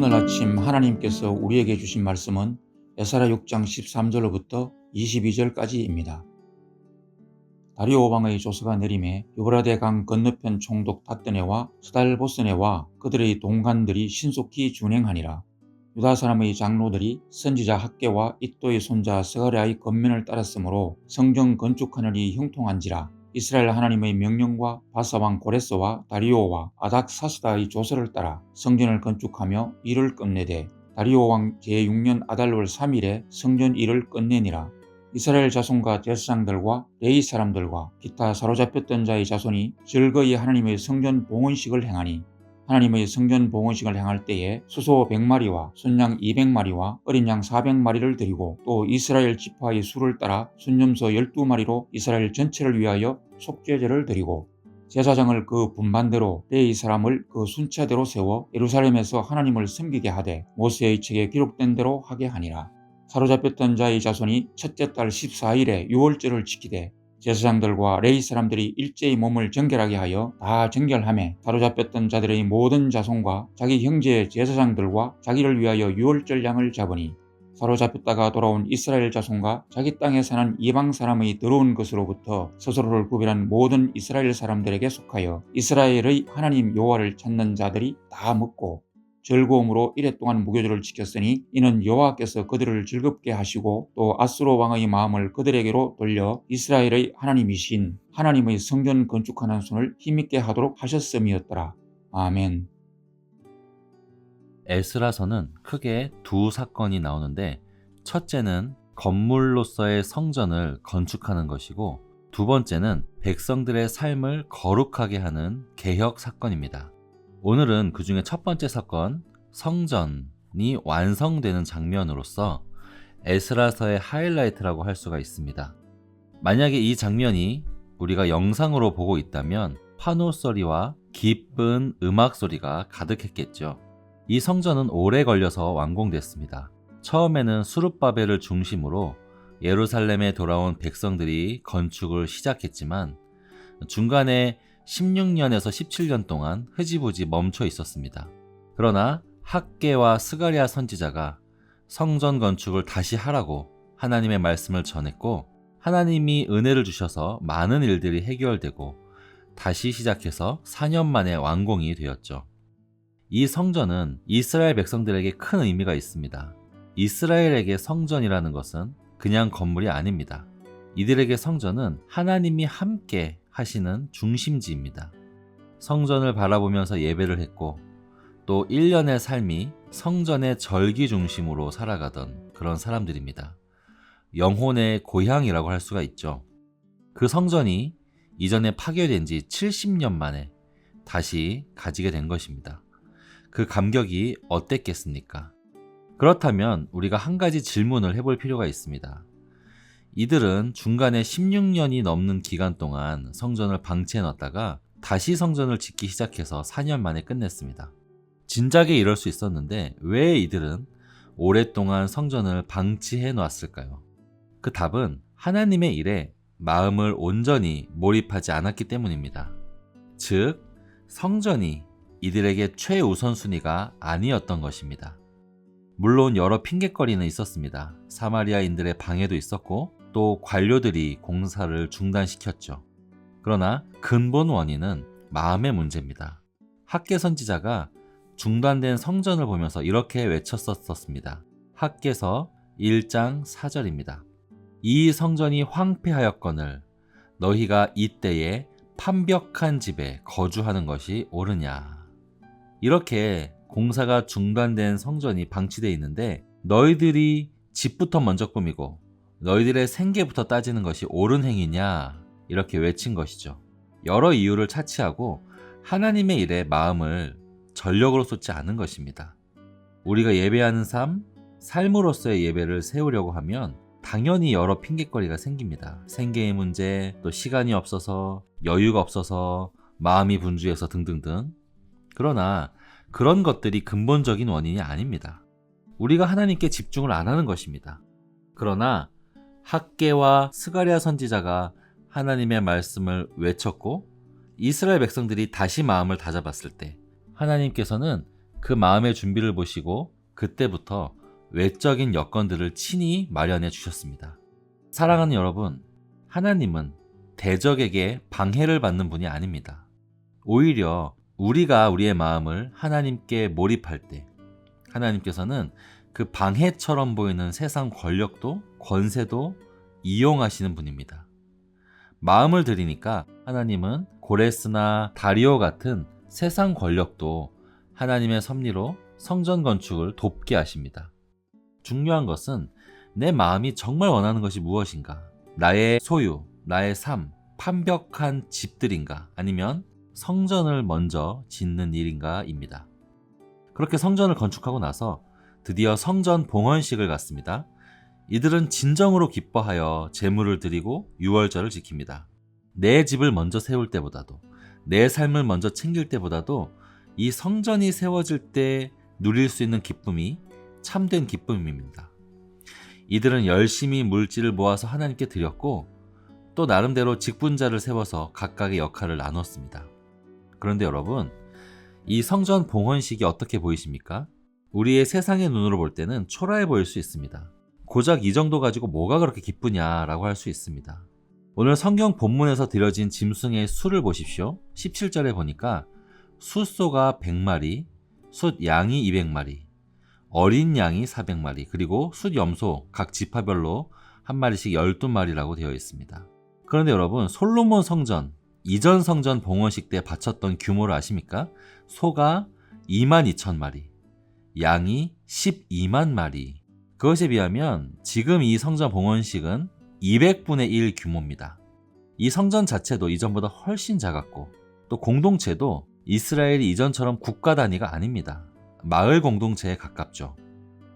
오늘 아침 하나님께서 우리에게 주신 말씀은 에사라 6장 13절로부터 22절까지입니다. 다리오 왕의 조서가 내림에 유브라데 강 건너편 총독 닷드네와 스달보스네와 그들의 동관들이 신속히 준행하니라. 유다 사람의 장로들이 선지자 학개와 잇도의 손자 스가랴의 권면을 따랐으므로 성전 건축하느니 형통한지라. 이스라엘 하나님의 명령과 바사왕 고레스와 다리오와 아닥사스다의 조서를 따라 성전을 건축하며 일을 끝내되 다리오 왕 제6년 아달월 3일에 성전 일을 끝내니라. 이스라엘 자손과 제사장들과 레위 사람들과 기타 사로잡혔던 자의 자손이 즐거이 하나님의 성전 봉헌식을 행하니 하나님의 성전 봉헌식을 행할 때에 수소 100마리와 순양 200마리와 어린 양 400마리를 드리고 또 이스라엘 지파의 수를 따라 순염소 12마리로 이스라엘 전체를 위하여 속죄제를 드리고 제사장을 그 분반대로 레위 사람을 그 순차대로 세워 예루살렘에서 하나님을 섬기게 하되 모세의 책에 기록된 대로 하게 하니라. 사로잡혔던 자의 자손이 첫째 달 14일에 유월절을 지키되 제사장들과 레위 사람들이 일제히 몸을 정결하게 하여 다 정결하며 사로잡혔던 자들의 모든 자손과 자기 형제 제사장들과 자기를 위하여 유월절 양을 잡으니 사로잡혔다가 돌아온 이스라엘 자손과 자기 땅에 사는 이방 사람의 더러운 것으로부터 스스로를 구별한 모든 이스라엘 사람들에게 속하여 이스라엘의 하나님 여호와를 찾는 자들이 다 먹고 즐거움으로 이레 동안 무교절을 지켰으니 이는 여호와께서 그들을 즐겁게 하시고 또 아수르 왕의 마음을 그들에게로 돌려 이스라엘의 하나님이신 하나님의 성전 건축하는 손을 힘있게 하도록 하셨음이었더라. 아멘. 에스라서는 크게 두 사건이 나오는데, 첫째는 건물로서의 성전을 건축하는 것이고, 두 번째는 백성들의 삶을 거룩하게 하는 개혁 사건입니다. 오늘은 그 중에 첫 번째 사건, 성전이 완성되는 장면으로서 에스라서의 하이라이트라고 할 수가 있습니다. 만약에 이 장면이 우리가 영상으로 보고 있다면 파노 소리와 기쁜 음악 소리가 가득했겠죠. 이 성전은 오래 걸려서 완공됐습니다. 처음에는 수룹바벨을 중심으로 예루살렘에 돌아온 백성들이 건축을 시작했지만 중간에 16년에서 17년 동안 흐지부지 멈춰 있었습니다. 그러나 학개와 스가랴 선지자가 성전 건축을 다시 하라고 하나님의 말씀을 전했고, 하나님이 은혜를 주셔서 많은 일들이 해결되고 다시 시작해서 4년 만에 완공이 되었죠. 이 성전은 이스라엘 백성들에게 큰 의미가 있습니다. 이스라엘에게 성전이라는 것은 그냥 건물이 아닙니다. 이들에게 성전은 하나님이 함께 하시는 중심지입니다. 성전을 바라보면서 예배를 했고 또 1년의 삶이 성전의 절기 중심으로 살아가던 그런 사람들입니다. 영혼의 고향이라고 할 수가 있죠. 그 성전이 이전에 파괴된 지 70년 만에 다시 가지게 된 것입니다. 그 감격이 어땠겠습니까? 그렇다면 우리가 한 가지 질문을 해볼 필요가 있습니다. 이들은 중간에 16년이 넘는 기간 동안 성전을 방치해 놨다가 다시 성전을 짓기 시작해서 4년 만에 끝냈습니다. 진작에 이럴 수 있었는데 왜 이들은 오랫동안 성전을 방치해 놨을까요? 그 답은 하나님의 일에 마음을 온전히 몰입하지 않았기 때문입니다. 즉, 성전이 이들에게 최우선순위가 아니었던 것입니다. 물론 여러 핑곗거리는 있었습니다. 사마리아인들의 방해도 있었고 또 관료들이 공사를 중단시켰죠. 그러나 근본 원인은 마음의 문제입니다. 학개 선지자가 중단된 성전을 보면서 이렇게 외쳤었습니다. 학개서 1장 4절입니다. 이 성전이 황폐하였거늘 너희가 이때에 판벽한 집에 거주하는 것이 옳으냐. 이렇게 공사가 중단된 성전이 방치되어 있는데 너희들이 집부터 먼저 꾸미고 너희들의 생계부터 따지는 것이 옳은 행위냐, 이렇게 외친 것이죠. 여러 이유를 차치하고 하나님의 일에 마음을 전력으로 쏟지 않은 것입니다. 우리가 예배하는 삶으로서의 예배를 세우려고 하면 당연히 여러 핑곗거리가 생깁니다. 생계의 문제, 또 시간이 없어서, 여유가 없어서, 마음이 분주해서 등등등. 그러나 그런 것들이 근본적인 원인이 아닙니다. 우리가 하나님께 집중을 안 하는 것입니다. 그러나 학개와 스가랴 선지자가 하나님의 말씀을 외쳤고 이스라엘 백성들이 다시 마음을 다잡았을 때 하나님께서는 그 마음의 준비를 보시고 그때부터 외적인 여건들을 친히 마련해 주셨습니다. 사랑하는 여러분, 하나님은 대적에게 방해를 받는 분이 아닙니다. 오히려 우리가 우리의 마음을 하나님께 몰입할 때 하나님께서는 그 방해처럼 보이는 세상 권력도 권세도 이용하시는 분입니다. 마음을 들이니까 하나님은 고레스나 다리오 같은 세상 권력도 하나님의 섭리로 성전 건축을 돕게 하십니다. 중요한 것은 내 마음이 정말 원하는 것이 무엇인가? 나의 소유, 나의 삶, 판벽한 집들인가? 아니면 성전을 먼저 짓는 일인가입니다. 그렇게 성전을 건축하고 나서 드디어 성전 봉헌식을 갖습니다. 이들은 진정으로 기뻐하여 제물을 드리고 유월절을 지킵니다. 내 집을 먼저 세울 때보다도, 내 삶을 먼저 챙길 때보다도 이 성전이 세워질 때 누릴 수 있는 기쁨이 참된 기쁨입니다. 이들은 열심히 물질을 모아서 하나님께 드렸고 또 나름대로 직분자를 세워서 각각의 역할을 나눴습니다. 그런데 여러분, 이 성전 봉헌식이 어떻게 보이십니까? 우리의 세상의 눈으로 볼 때는 초라해 보일 수 있습니다. 고작 이 정도 가지고 뭐가 그렇게 기쁘냐라고 할 수 있습니다. 오늘 성경 본문에서 드려진 짐승의 수를 보십시오. 17절에 보니까 숫소가 100마리, 숫양이 200마리, 어린 양이 400마리, 그리고 숫염소 각 지파별로 한 마리씩 12마리라고 되어 있습니다. 그런데 여러분, 솔로몬 성전, 이전 성전 봉헌식 때 바쳤던 규모를 아십니까? 소가 22,000마리, 양이 12만 마리. 그것에 비하면 지금 이 성전 봉헌식은 200분의 1 규모입니다. 이 성전 자체도 이전보다 훨씬 작았고 또 공동체도 이스라엘이 이전처럼 국가 단위가 아닙니다. 마을 공동체에 가깝죠.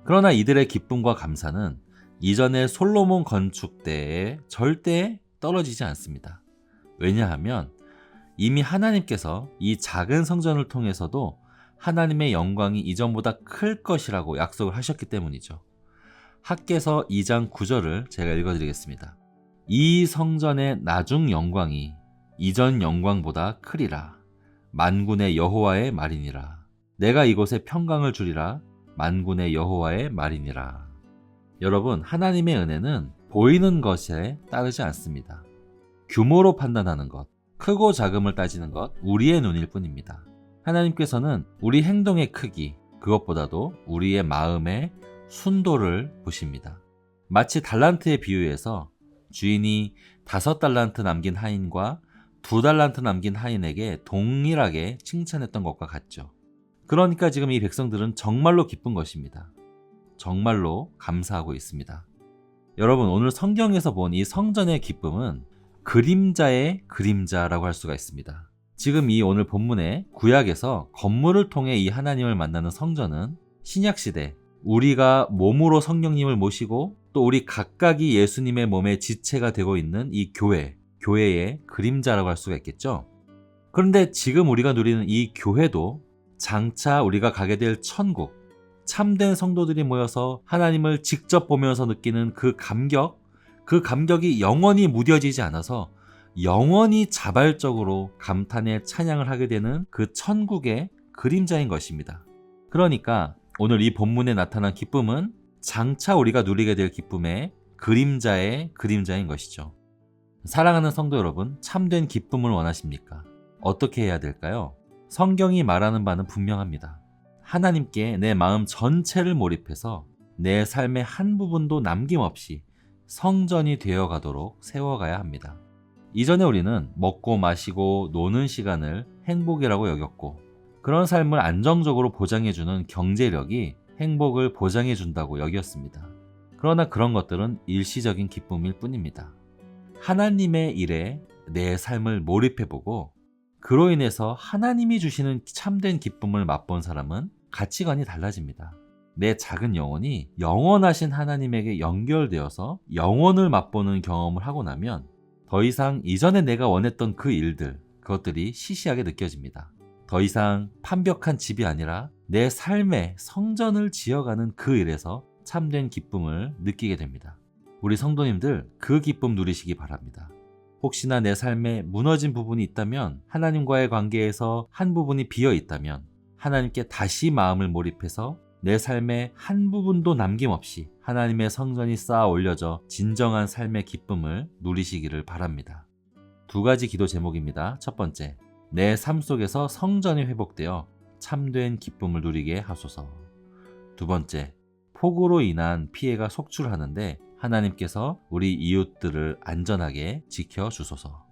그러나 이들의 기쁨과 감사는 이전의 솔로몬 건축 때에 절대 떨어지지 않습니다. 왜냐하면 이미 하나님께서 이 작은 성전을 통해서도 하나님의 영광이 이전보다 클 것이라고 약속을 하셨기 때문이죠. 학개서 2장 9절을 제가 읽어드리겠습니다. 이 성전의 나중 영광이 이전 영광보다 크리라. 만군의 여호와의 말이니라. 내가 이곳에 평강을 주리라. 만군의 여호와의 말이니라. 여러분, 하나님의 은혜는 보이는 것에 따르지 않습니다. 규모로 판단하는 것, 크고 작음을 따지는 것, 우리의 눈일 뿐입니다. 하나님께서는 우리 행동의 크기, 그것보다도 우리의 마음의 순도를 보십니다. 마치 달란트의 비유에서 주인이 5달란트 남긴 하인과 2달란트 남긴 하인에게 동일하게 칭찬했던 것과 같죠. 그러니까 지금 이 백성들은 정말로 기쁜 것입니다. 정말로 감사하고 있습니다. 여러분, 오늘 성경에서 본 이 성전의 기쁨은 그림자의 그림자라고 할 수가 있습니다. 지금 이 오늘 본문의 구약에서 건물을 통해 이 하나님을 만나는 성전은 신약시대 우리가 몸으로 성령님을 모시고 또 우리 각각이 예수님의 몸의 지체가 되고 있는 이 교회의 그림자라고 할 수가 있겠죠. 그런데 지금 우리가 누리는 이 교회도 장차 우리가 가게 될 천국, 참된 성도들이 모여서 하나님을 직접 보면서 느끼는 그 감격이 영원히 무뎌지지 않아서 영원히 자발적으로 감탄의 찬양을 하게 되는 그 천국의 그림자인 것입니다. 그러니까 오늘 이 본문에 나타난 기쁨은 장차 우리가 누리게 될 기쁨의 그림자의 그림자인 것이죠. 사랑하는 성도 여러분, 참된 기쁨을 원하십니까? 어떻게 해야 될까요? 성경이 말하는 바는 분명합니다. 하나님께 내 마음 전체를 몰입해서 내 삶의 한 부분도 남김없이 성전이 되어가도록 세워가야 합니다. 이전에 우리는 먹고 마시고 노는 시간을 행복이라고 여겼고 그런 삶을 안정적으로 보장해주는 경제력이 행복을 보장해준다고 여겼습니다. 그러나 그런 것들은 일시적인 기쁨일 뿐입니다. 하나님의 일에 내 삶을 몰입해보고 그로 인해서 하나님이 주시는 참된 기쁨을 맛본 사람은 가치관이 달라집니다. 내 작은 영혼이 영원하신 하나님에게 연결되어서 영원을 맛보는 경험을 하고 나면 더 이상 이전에 내가 원했던 그 일들, 그것들이 시시하게 느껴집니다. 더 이상 판벽한 집이 아니라 내 삶의 성전을 지어가는 그 일에서 참된 기쁨을 느끼게 됩니다. 우리 성도님들, 그 기쁨 누리시기 바랍니다. 혹시나 내 삶에 무너진 부분이 있다면, 하나님과의 관계에서 한 부분이 비어 있다면 하나님께 다시 마음을 몰입해서 내 삶의 한 부분도 남김없이 하나님의 성전이 쌓아 올려져 진정한 삶의 기쁨을 누리시기를 바랍니다. 두 가지 기도 제목입니다. 첫 번째, 내 삶 속에서 성전이 회복되어 참된 기쁨을 누리게 하소서. 두 번째, 폭우로 인한 피해가 속출하는데 하나님께서 우리 이웃들을 안전하게 지켜주소서.